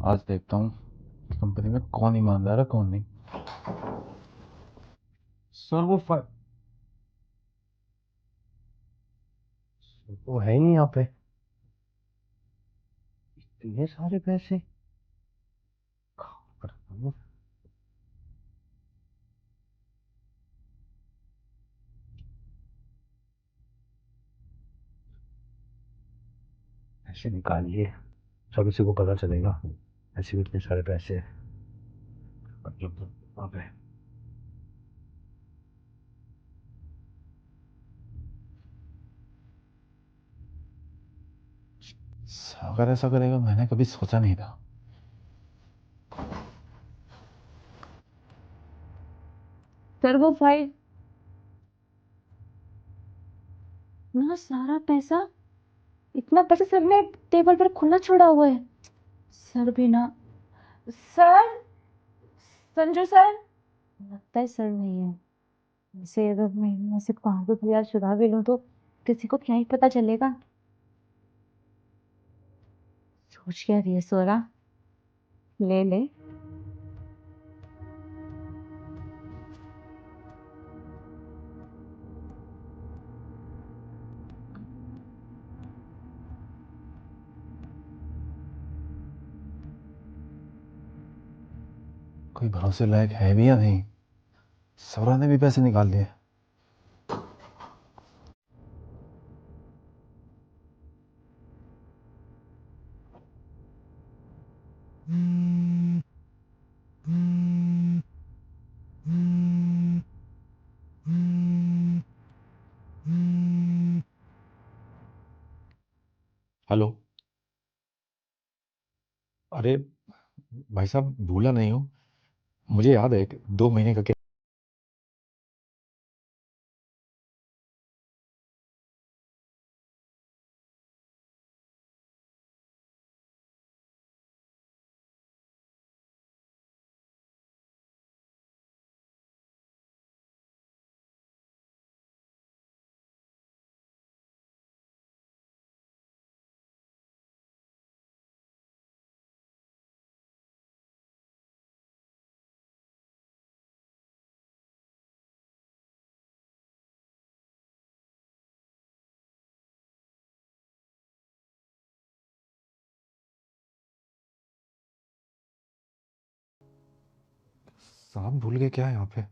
आज देखता हूँ कंपनी में कौन ईमानदार है कौन नहीं। सर वो है ही नहीं यहाँ पे। इतने सारे पैसे कहाँ पर हैं? पैसे निकालिए, सब किसी को पता चलेगा। ऐसे भी इतने सारे पैसे हैं। अबे अगर ऐसा करेगा मैंने कभी सोचा नहीं था। सर वो फाइल ना, सारा पैसा, इतना पैसा सर ने टेबल पर खुला छोड़ा हुआ है। सर भी ना। Sir, Sanju sir. लगता है सर नहीं है। वैसे अगर मैं इनमें से 5,000 चुरा भी लूं तो किसी को क्या ही पता चलेगा। सोच क्या रही है सोरा? ले ले। कोई भरोसे लायक है भी या नहीं। सौरा ने भी पैसे निकाल लिए। हेलो। अरे भाई साहब भूला नहीं हूँ। मुझे याद है 2 महीने का। साहब भूल गए क्या यहाँ पे।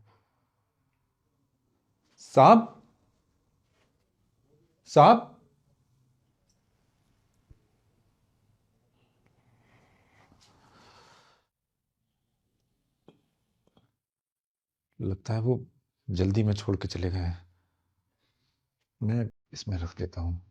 साहब, साहब। लगता है वो जल्दी में छोड़ के चले गए हैं। मैं इसमें रख देता हूँ।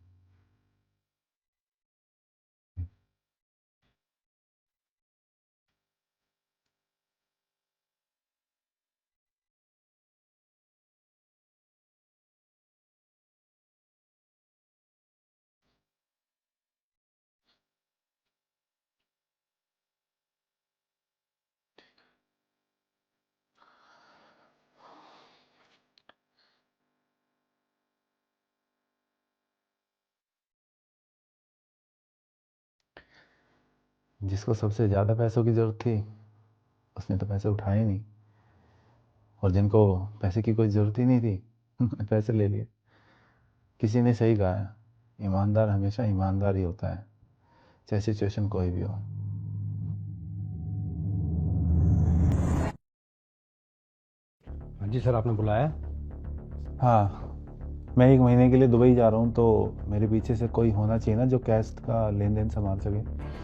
जिसको सबसे ज़्यादा पैसों की ज़रूरत थी उसने तो पैसे उठाए ही नहीं, और जिनको पैसे की कोई ज़रूरत ही नहीं थी उन्होंने पैसे ले लिए। किसी ने सही कहा है, ईमानदार हमेशा ईमानदार ही होता है, चाहे सिचुएशन कोई भी हो। हाँ जी सर, आपने बुलाया? हाँ, मैं 1 महीने के लिए दुबई जा रहा हूँ, तो मेरे पीछे से कोई होना चाहिए ना जो कैश का लेन देन संभाल सके।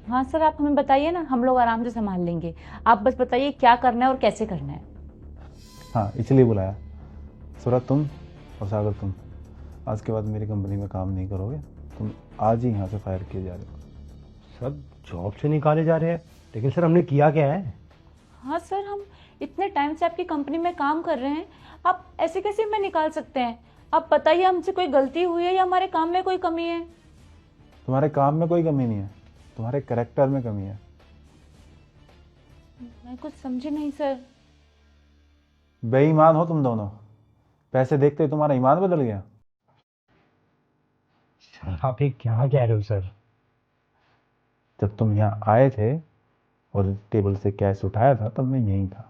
हाँ सर, आप हमें बताइए ना, हम लोग आराम से संभाल लेंगे। आप बस बताइए क्या करना है और कैसे करना है। हाँ, इसलिए बुलाया। सूरज तुम और सागर तुम आज के बाद मेरी कंपनी में काम नहीं करोगे। तुम आज ही यहाँ से फायर किए जा रहे हो। सर जॉब से निकाले जा रहे हैं, लेकिन सर हमने किया क्या है? हाँ सर, हम इतने टाइम से आपकी कंपनी में काम कर रहे हैं, आप ऐसे कैसे हमें निकाल सकते हैं? आप बताइए, हमसे कोई गलती हुई है या हमारे काम में कोई कमी है? तुम्हारे काम में कोई कमी नहीं है, तुम्हारे करेक्टर में कमी है। मैं कुछ समझी नहीं सर। बेईमान हो तुम दोनों। पैसे देखते ही तुम्हारा ईमान बदल गया। सर आप ये क्या कह रहे हो सर? जब तुम यहाँ आए थे और टेबल से कैश उठाया था तब मैं यहीं था।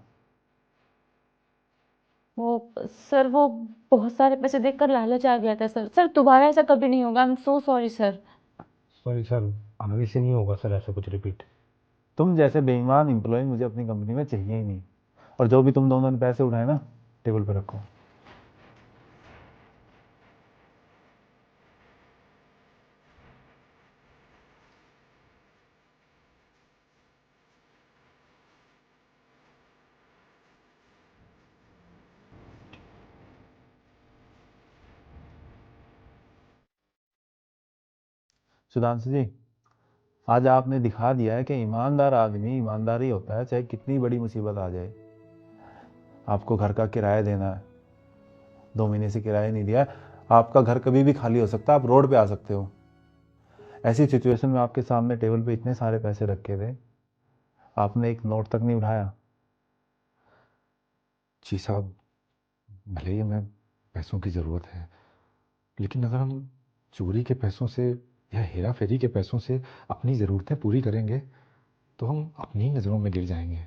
वो सर, वो बहुत सारे पैसे देखकर लालच आ गया था सर। सर दोबारा ऐसा कभी नहीं होगा। I am so sorry sir. Sorry sir, आगे से नहीं होगा सर ऐसा कुछ रिपीट। तुम जैसे बेईमान एम्प्लॉय मुझे अपनी कंपनी में चाहिए ही नहीं। और जो भी तुम दोनों ने पैसे उठाए ना, टेबल पे रखो। सुधांशु जी, आज आपने दिखा दिया है कि ईमानदार आदमी ईमानदार ही होता है, चाहे कितनी बड़ी मुसीबत आ जाए। आपको घर का किराया देना है, 2 महीने से किराया नहीं दिया। आपका घर कभी भी खाली हो सकता है, आप रोड पे आ सकते हो। ऐसी सिचुएशन में आपके सामने टेबल पे इतने सारे पैसे रखे थे, आपने एक नोट तक नहीं उठाया। जी साहब, भले ही हमें पैसों की ज़रूरत है, लेकिन अगर हम चोरी के पैसों से या हेरा फेरी के पैसों से अपनी ज़रूरतें पूरी करेंगे तो हम अपनी ही नज़रों में गिर जाएंगे।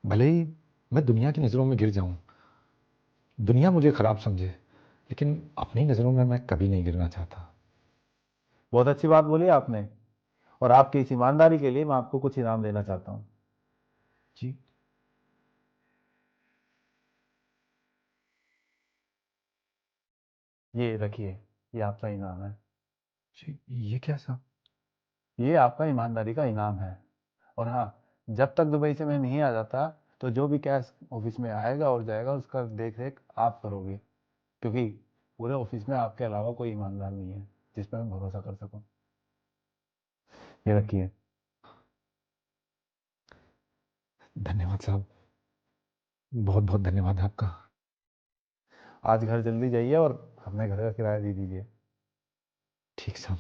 भले ही मैं दुनिया की नज़रों में गिर जाऊं, दुनिया मुझे ख़राब समझे, लेकिन अपनी नज़रों में मैं कभी नहीं गिरना चाहता। बहुत अच्छी बात बोली आपने, और आपकी इस ईमानदारी के लिए मैं आपको कुछ इनाम देना चाहता हूँ। जी ये रखिए, ये आपका इनाम है। जी, ये क्या साहब? ये आपका ईमानदारी का इनाम है। और हाँ, जब तक दुबई से मैं नहीं आ जाता तो जो भी कैश ऑफिस में आएगा और जाएगा उसका देख रेख आप करोगे, क्योंकि पूरे ऑफिस में आपके अलावा कोई ईमानदार नहीं है जिस पर मैं भरोसा कर सकूं। ये रखिए। धन्यवाद साहब, बहुत बहुत धन्यवाद आपका। आज घर जल्दी जाइए और अपने घर का किराया दे दीजिए। ठीक साहब।